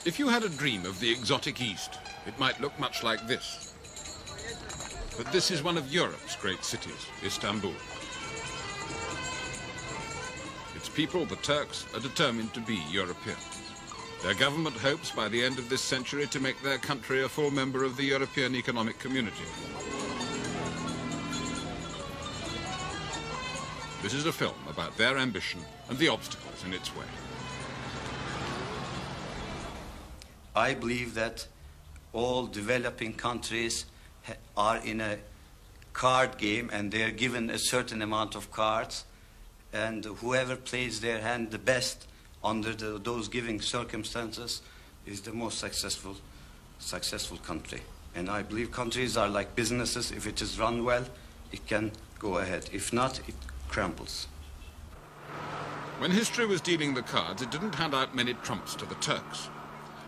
If you had a dream of the exotic East, it might look much like this. But this is one of Europe's great cities, Istanbul. Its people, the Turks, are determined to be European. Their government hopes by the end of this century to make their country a full member of the European Economic Community. This is a film about their ambition and the obstacles in its way. I believe that all developing countries are in a card game and they're given a certain amount of cards, and whoever plays their hand the best under those giving circumstances is the most successful country. And I believe countries are like businesses. If it is run well, it can go ahead. If not, it crumbles. When history was dealing the cards, it didn't hand out many trumps to the Turks.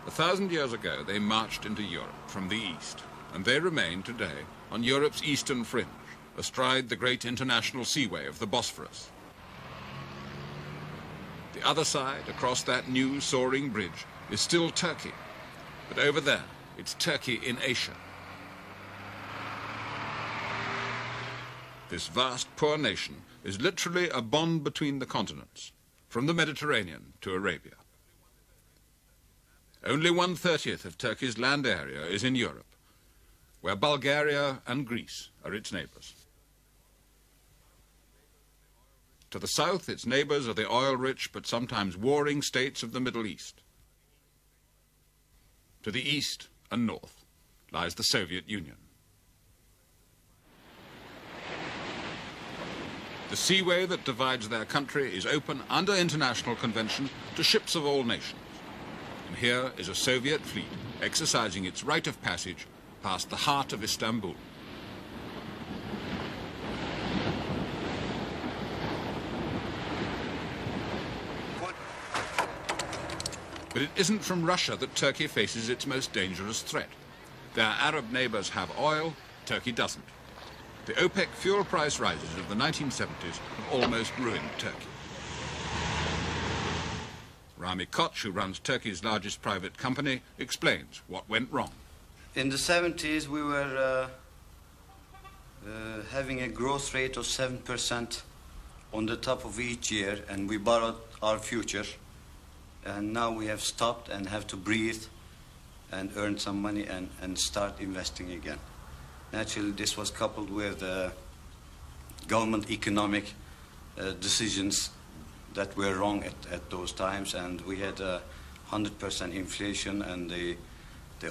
1,000 years ago, they marched into Europe from the east, and they remain today on Europe's eastern fringe, astride the great international seaway of the Bosphorus. The other side, across that new soaring bridge, is still Turkey, but over there, it's Turkey in Asia. This vast, poor nation is literally a bond between the continents, from the Mediterranean to Arabia. Only 1/30 of Turkey's land area is in Europe, where Bulgaria and Greece are its neighbors. To the south, its neighbors are the oil-rich but sometimes warring states of the Middle East. To the east and north lies the Soviet Union. The seaway that divides their country is open under international convention to ships of all nations. And here is a Soviet fleet exercising its right of passage past the heart of Istanbul. But it isn't from Russia that Turkey faces its most dangerous threat. Their Arab neighbors have oil, Turkey doesn't. The OPEC fuel price rises of the 1970s have almost ruined Turkey. Rami Koç, who runs Turkey's largest private company, explains what went wrong. In the 70s, we were having a growth rate of 7% on the top of each year, and we borrowed our future. And now we have stopped and have to breathe and earn some money and start investing again. Naturally, this was coupled with government economic decisions that were wrong at those times, and we had 100% inflation, and the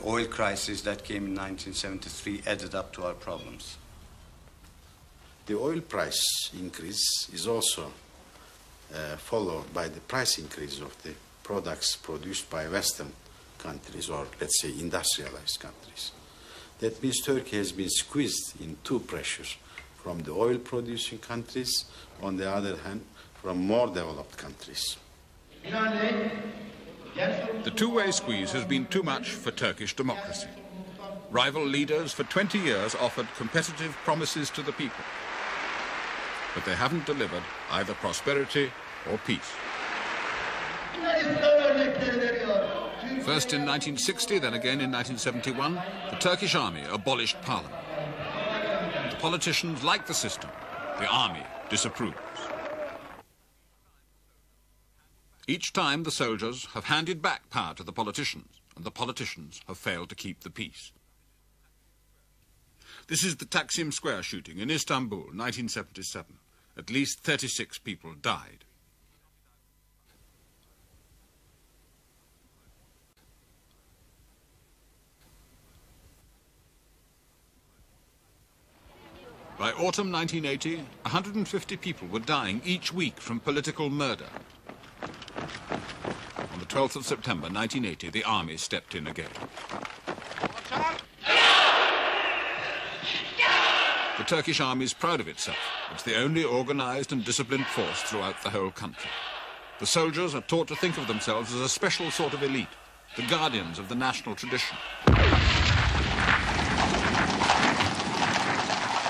oil crisis that came in 1973 added up to our problems. The oil price increase is also followed by the price increase of the products produced by Western countries, or let's say industrialized countries. That means Turkey has been squeezed in two pressures, from the oil producing countries, on the other hand, from more developed countries. The two-way squeeze has been too much for Turkish democracy. Rival leaders for 20 years offered competitive promises to the people, but they haven't delivered either prosperity or peace. First in 1960, then again in 1971, the Turkish army abolished parliament. The politicians like the system, the army disapproves. Each time the soldiers have handed back power to the politicians, and the politicians have failed to keep the peace. This is the Taksim Square shooting in Istanbul, 1977. At least 36 people died. By autumn 1980, 150 people were dying each week from political murder. On the 12th of September 1980, the army stepped in again. The Turkish army is proud of itself. It's the only organized and disciplined force throughout the whole country. The soldiers are taught to think of themselves as a special sort of elite, the guardians of the national tradition.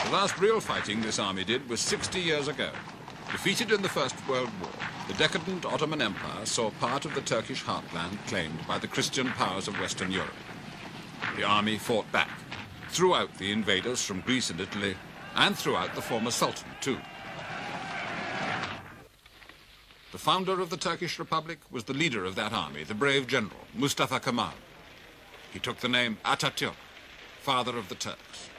The last real fighting this army did was 60 years ago. Defeated in the First World War, the decadent Ottoman Empire saw part of the Turkish heartland claimed by the Christian powers of Western Europe. The army fought back, threw out the invaders from Greece and Italy, and threw out the former Sultan too. The founder of the Turkish Republic was the leader of that army, the brave general, Mustafa Kemal. He took the name Atatürk, father of the Turks.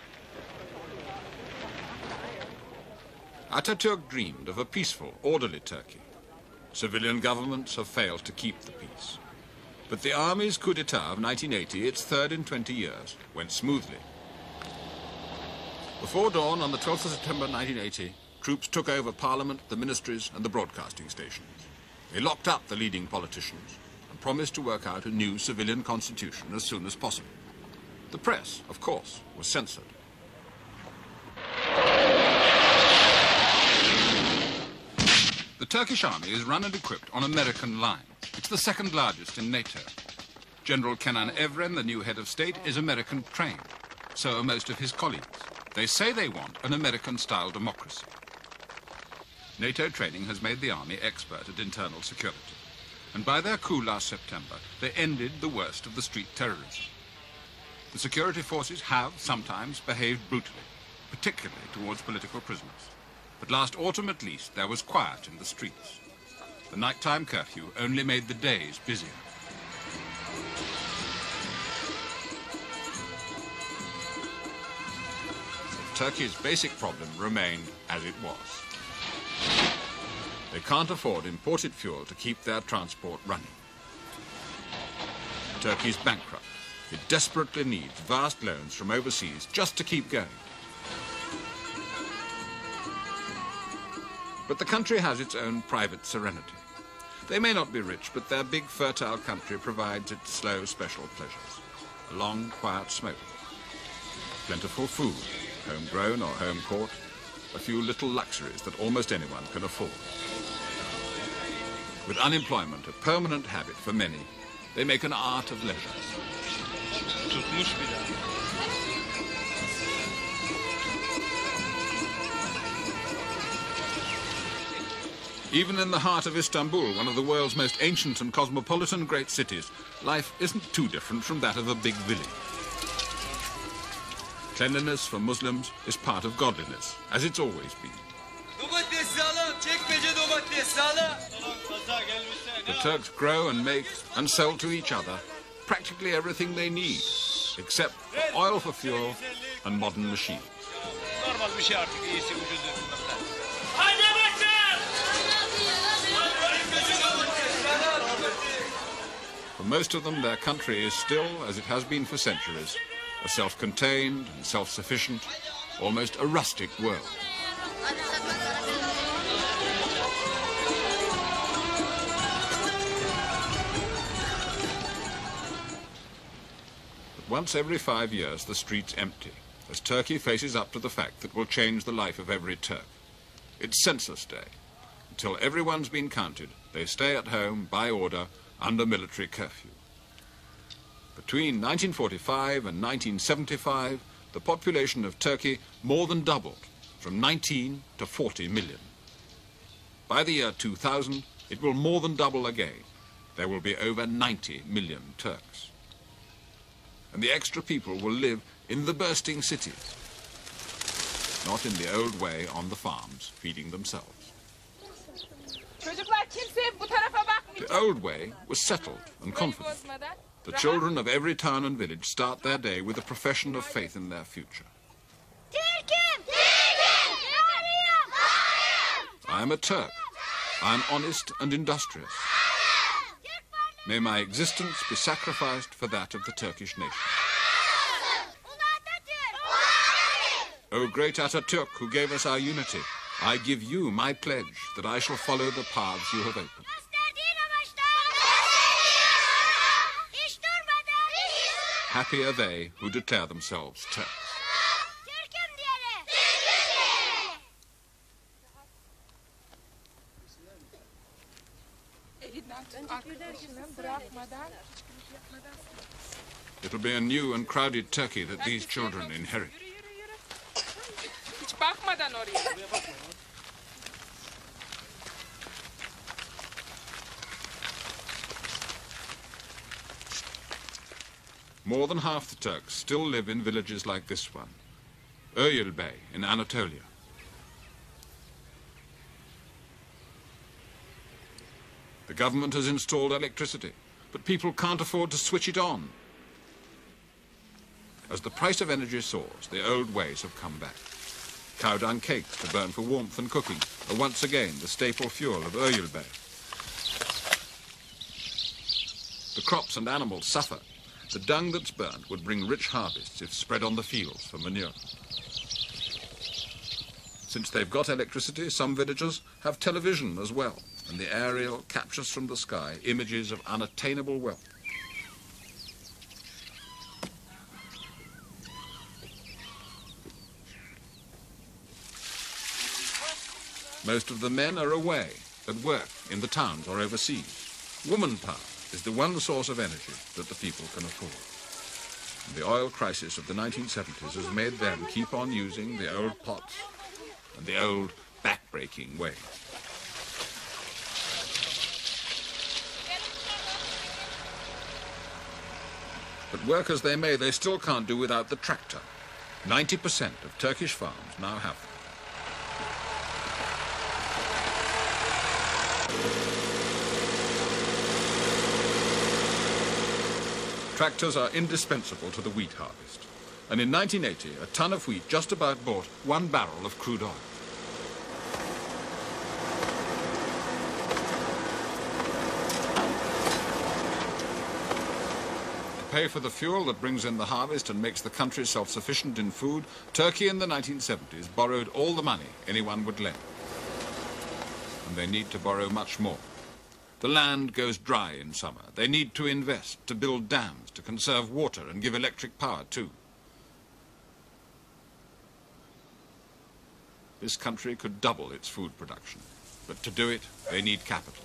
Atatürk dreamed of a peaceful, orderly Turkey. Civilian governments have failed to keep the peace. But the army's coup d'etat of 1980, its third in 20 years, went smoothly. Before dawn on the 12th of September 1980, troops took over parliament, the ministries and the broadcasting stations. They locked up the leading politicians and promised to work out a new civilian constitution as soon as possible. The press, of course, was censored. The Turkish army is run and equipped on American lines. It's the second largest in NATO. General Kenan Evren, the new head of state, is American trained. So are most of his colleagues. They say they want an American-style democracy. NATO training has made the army expert at internal security. And by their coup last September, they ended the worst of the street terrorism. The security forces have sometimes behaved brutally, particularly towards political prisoners. But last autumn, at least, there was quiet in the streets. The nighttime curfew only made the days busier. Turkey's basic problem remained as it was. They can't afford imported fuel to keep their transport running. Turkey's bankrupt. It desperately needs vast loans from overseas just to keep going. But the country has its own private serenity. They may not be rich, but their big, fertile country provides its slow, special pleasures. A long, quiet smoke. Plentiful food, home-grown or home-caught. A few little luxuries that almost anyone can afford. With unemployment a permanent habit for many, they make an art of leisure. Even in the heart of Istanbul, one of the world's most ancient and cosmopolitan great cities, life isn't too different from that of a big village. Cleanliness for Muslims is part of godliness, as it's always been. The Turks grow and make and sell to each other practically everything they need, except oil for fuel and modern machines. For most of them, their country is still, as it has been for centuries, a self-contained and self-sufficient, almost a rustic world. But once every 5 years, the streets empty, as Turkey faces up to the fact that will change the life of every Turk. It's census day. Until everyone's been counted, they stay at home by order under military curfew. Between 1945 and 1975, the population of Turkey more than doubled, from 19 to 40 million. By the year 2000, it will more than double again. There will be over 90 million Turks. And the extra people will live in the bursting cities, not in the old way on the farms, feeding themselves. The old way was settled and confident. The children of every town and village start their day with a profession of faith in their future. I am a Turk. I am honest and industrious. May my existence be sacrificed for that of the Turkish nation. O great Atatürk, who gave us our unity, I give you my pledge that I shall follow the paths you have opened. Happy are they who declare themselves Turks. It'll be a new and crowded Turkey that these children inherit. more than half the Turks still live in villages like this one, Bey in Anatolia. The government has installed electricity, but people can't afford to switch it on. As the price of energy soars, the old ways have come back. Cow dung cakes to burn for warmth and cooking are once again the staple fuel of Bey. The crops and animals suffer. The dung that's burnt would bring rich harvests if spread on the fields for manure. Since they've got electricity, some villagers have television as well, and the aerial captures from the sky images of unattainable wealth. Most of the men are away, at work, in the towns or overseas. Woman power is the one source of energy that the people can afford. And the oil crisis of the 1970s has made them keep on using the old pots and the old back-breaking ways. But work as they may, they still can't do without the tractor. 90% of Turkish farms now have them. Tractors are indispensable to the wheat harvest. And in 1980, a ton of wheat just about bought 1 barrel of crude oil. To pay for the fuel that brings in the harvest and makes the country self-sufficient in food, Turkey in the 1970s borrowed all the money anyone would lend. And they need to borrow much more. The land goes dry in summer. They need to invest, to build dams, to conserve water and give electric power too. This country could double its food production, but to do it, they need capital.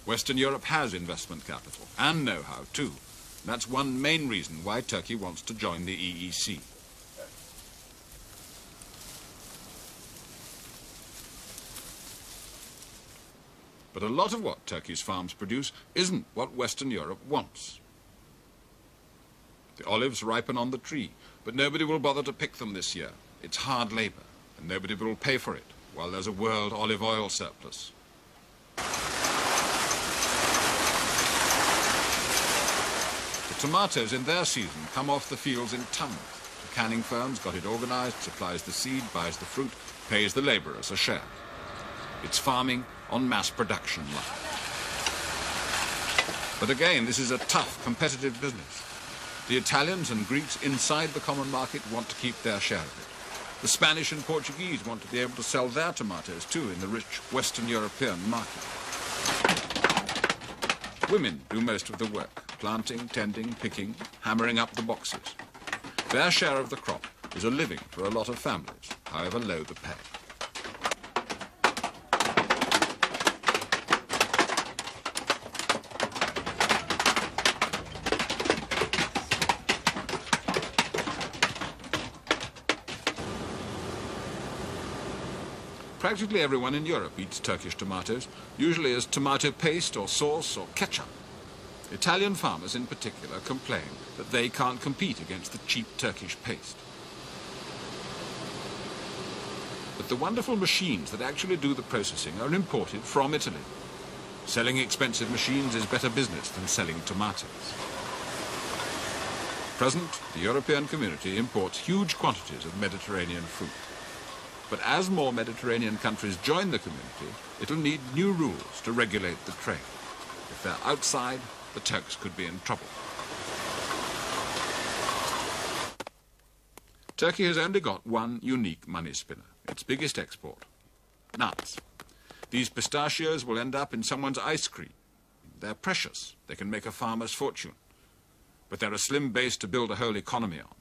Western Europe has investment capital, and know-how too. That's one main reason why Turkey wants to join the EEC. But a lot of what Turkey's farms produce isn't what Western Europe wants. The olives ripen on the tree, but nobody will bother to pick them this year. It's hard labor, and nobody will pay for it while there's a world olive oil surplus. The tomatoes in their season come off the fields in tons. The canning firm's got it organized, supplies the seed, buys the fruit, pays the laborers a share. It's farming on mass production line. But again, this is a tough, competitive business. The Italians and Greeks inside the common market want to keep their share of it. The Spanish and Portuguese want to be able to sell their tomatoes too in the rich Western European market. Women do most of the work, planting, tending, picking, hammering up the boxes. Their share of the crop is a living for a lot of families, however low the pay. Practically everyone in Europe eats Turkish tomatoes, usually as tomato paste or sauce or ketchup. Italian farmers in particular complain that they can't compete against the cheap Turkish paste. But the wonderful machines that actually do the processing are imported from Italy. Selling expensive machines is better business than selling tomatoes. At present, the European community imports huge quantities of Mediterranean fruit. But as more Mediterranean countries join the community, it'll need new rules to regulate the trade. If they're outside, the Turks could be in trouble. Turkey has only got one unique money spinner, its biggest export: nuts. These pistachios will end up in someone's ice cream. They're precious. They can make a farmer's fortune. But they're a slim base to build a whole economy on.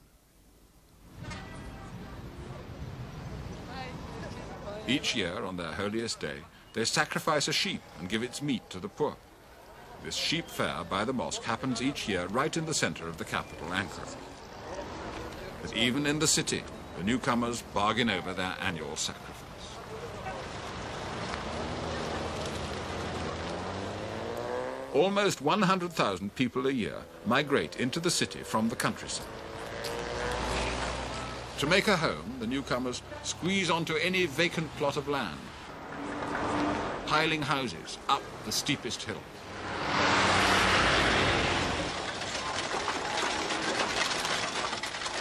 Each year, on their holiest day, they sacrifice a sheep and give its meat to the poor. This sheep fair by the mosque happens each year right in the center of the capital, Ankara. But even in the city, the newcomers bargain over their annual sacrifice. Almost 100,000 people a year migrate into the city from the countryside. To make a home, the newcomers squeeze onto any vacant plot of land, piling houses up the steepest hill.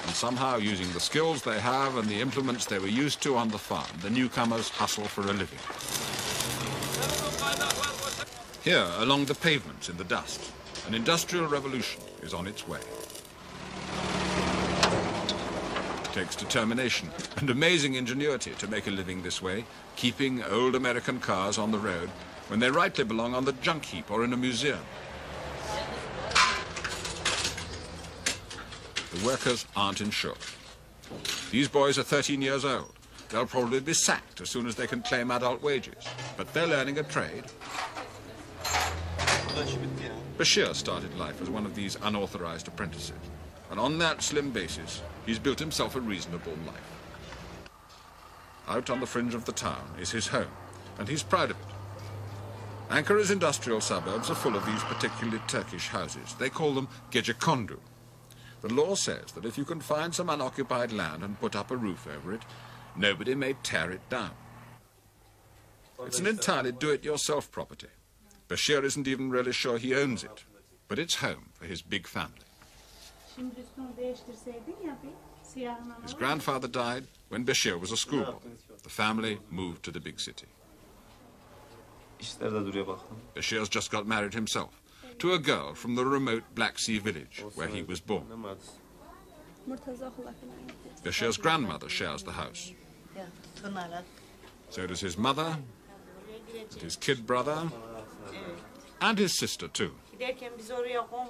And somehow, using the skills they have and the implements they were used to on the farm, the newcomers hustle for a living. Here, along the pavements in the dust, an industrial revolution is on its way. It takes determination and amazing ingenuity to make a living this way, keeping old American cars on the road when they rightly belong on the junk heap or in a museum. The workers aren't insured. These boys are 13 years old. They'll probably be sacked as soon as they can claim adult wages, but they're learning a trade. Bashir started life as one of these unauthorized apprentices, and on that slim basis, he's built himself a reasonable life. Out on the fringe of the town is his home, and he's proud of it. Ankara's industrial suburbs are full of these particularly Turkish houses. They call them gecekondu. The law says that if you can find some unoccupied land and put up a roof over it, nobody may tear it down. It's an entirely do-it-yourself property. Bashir isn't even really sure he owns it, but it's home for his big family. His grandfather died when Bashir was a schoolboy. The family moved to the big city. Bashir's just got married himself to a girl from the remote Black Sea village where he was born. Bashir's grandmother shares the house. So does his mother, and his kid brother, and his sister too.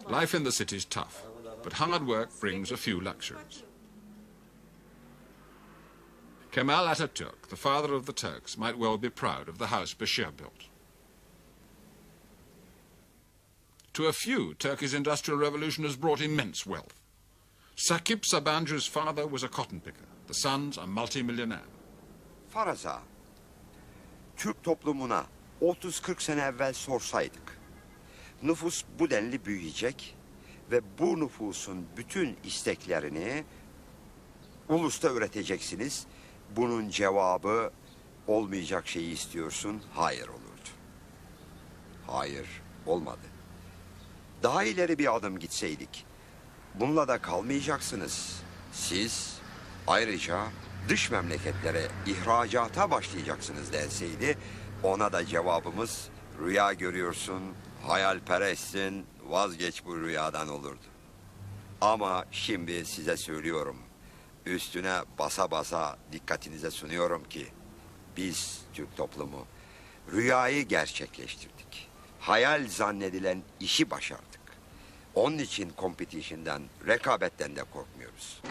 Life in the city's tough, but hard work brings a few luxuries. Kemal Atatürk, the father of the Turks, might well be proud of the house Bashir built. To a few, Turkey's industrial revolution has brought immense wealth. Sakip Sabancı's father was a cotton picker. The sons are multi-millionaire. Faraza, Türk toplumuna 30-40 sene evvel sorsaydık, nüfus bu denli büyüyecek ve bu nüfusun bütün isteklerini ulusta üreteceksiniz. Bunun cevabı olmayacak şeyi istiyorsun, hayır olurdu. Hayır, olmadı. Daha ileri bir adım gitseydik, bununla da kalmayacaksınız. Siz ayrıca dış memleketlere ihracata başlayacaksınız denseydi, ona da cevabımız rüya görüyorsun, hayalperestsin, vazgeç bu rüyadan olurdu. Ama şimdi size söylüyorum, üstüne basa basa dikkatinize sunuyorum ki biz Türk toplumu rüyayı gerçekleştirdik. Hayal zannedilen işi başardık. Onun için competition'dan, rekabetten de korkmuyoruz.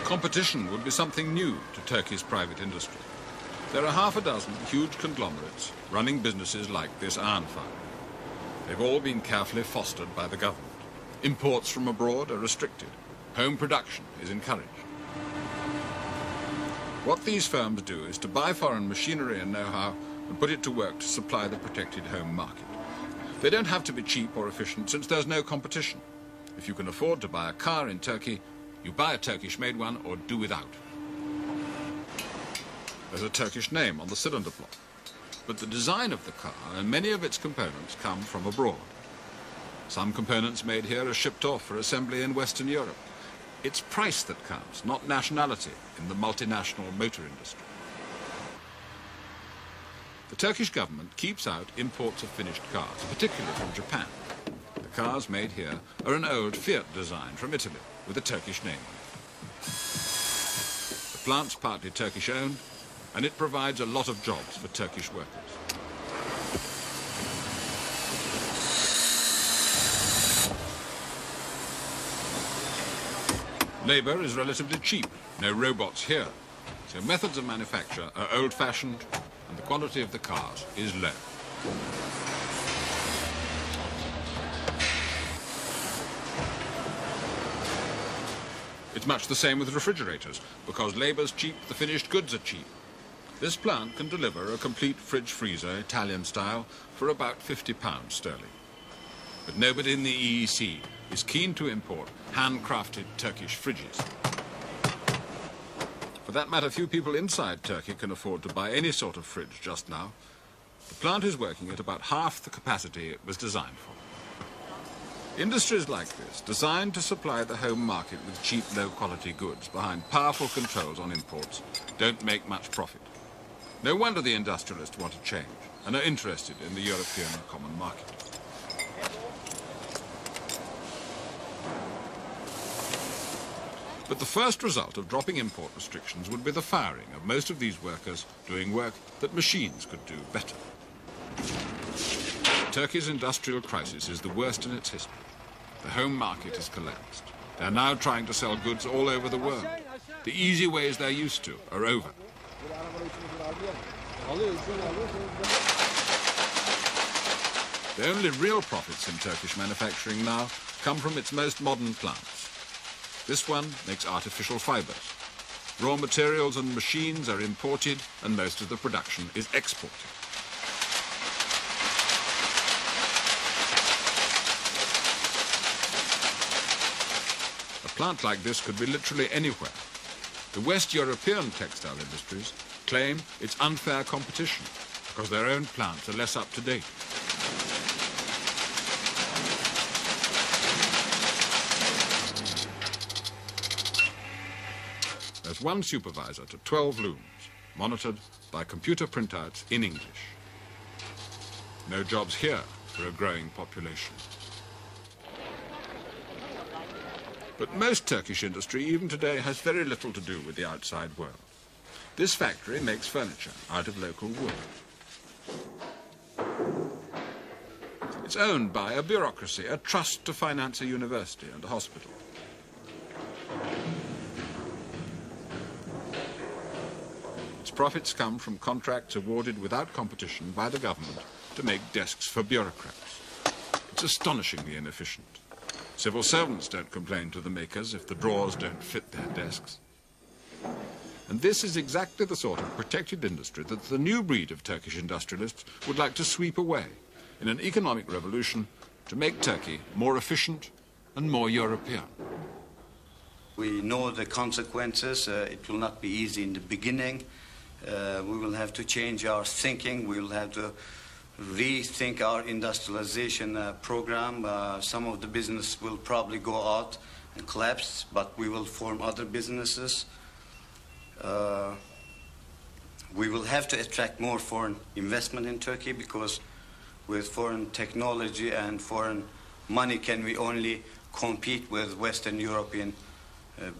Competition would be something new to Turkey's private industry. There are half a dozen huge conglomerates running businesses like this iron farm. They've all been carefully fostered by the government. Imports from abroad are restricted. Home production is encouraged. What these firms do is to buy foreign machinery and know-how and put it to work to supply the protected home market. They don't have to be cheap or efficient since there's no competition. If you can afford to buy a car in Turkey, you buy a Turkish-made one or do without. There's a Turkish name on the cylinder block, but the design of the car and many of its components come from abroad. Some components made here are shipped off for assembly in Western Europe. It's price that counts, not nationality, in the multinational motor industry. The Turkish government keeps out imports of finished cars, particularly from Japan. The cars made here are an old Fiat design from Italy with a Turkish name on it. The plant's partly Turkish-owned, and it provides a lot of jobs for Turkish workers. Labour is relatively cheap, no robots here, so methods of manufacture are old-fashioned and the quality of the cars is low. It's much the same with refrigerators. Because labour's cheap, the finished goods are cheap. This plant can deliver a complete fridge-freezer, Italian style, for about £50 sterling. But nobody in the EEC is keen to import handcrafted Turkish fridges. For that matter, few people inside Turkey can afford to buy any sort of fridge just now. The plant is working at about half the capacity it was designed for. Industries like this, designed to supply the home market with cheap, low-quality goods behind powerful controls on imports, don't make much profit. No wonder the industrialists want to change and are interested in the European common market. But the first result of dropping import restrictions would be the firing of most of these workers doing work that machines could do better. Turkey's industrial crisis is the worst in its history. The home market has collapsed. They're now trying to sell goods all over the world. The easy ways they're used to are over. The only real profits in Turkish manufacturing now come from its most modern plants. This one makes artificial fibers. Raw materials and machines are imported, and most of the production is exported. A plant like this could be literally anywhere. The West European textile industries claim it's unfair competition because their own plants are less up to date. There's one supervisor to 12 looms, monitored by computer printouts in English. No jobs here for a growing population. But most Turkish industry, even today, has very little to do with the outside world. This factory makes furniture out of local wood. It's owned by a bureaucracy, a trust to finance a university and a hospital. Its profits come from contracts awarded without competition by the government to make desks for bureaucrats. It's astonishingly inefficient. Civil servants don't complain to the makers if the drawers don't fit their desks. And this is exactly the sort of protected industry that the new breed of Turkish industrialists would like to sweep away in an economic revolution to make Turkey more efficient and more European. We know the consequences. It will not be easy in the beginning. We will have to change our thinking. We will have to rethink our industrialization program. Some of the business will probably go out and collapse, but we will form other businesses. We will have to attract more foreign investment in Turkey because with foreign technology and foreign money can we only compete with Western European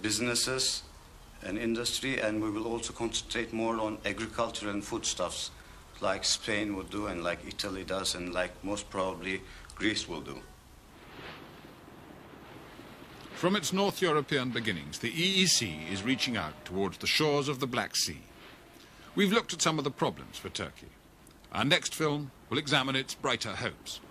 businesses and industry, and we will also concentrate more on agriculture and foodstuffs, like Spain will do and like Italy does and like most probably Greece will do. From its North European beginnings, the EEC is reaching out towards the shores of the Black Sea. We've looked at some of the problems for Turkey. Our next film will examine its brighter hopes.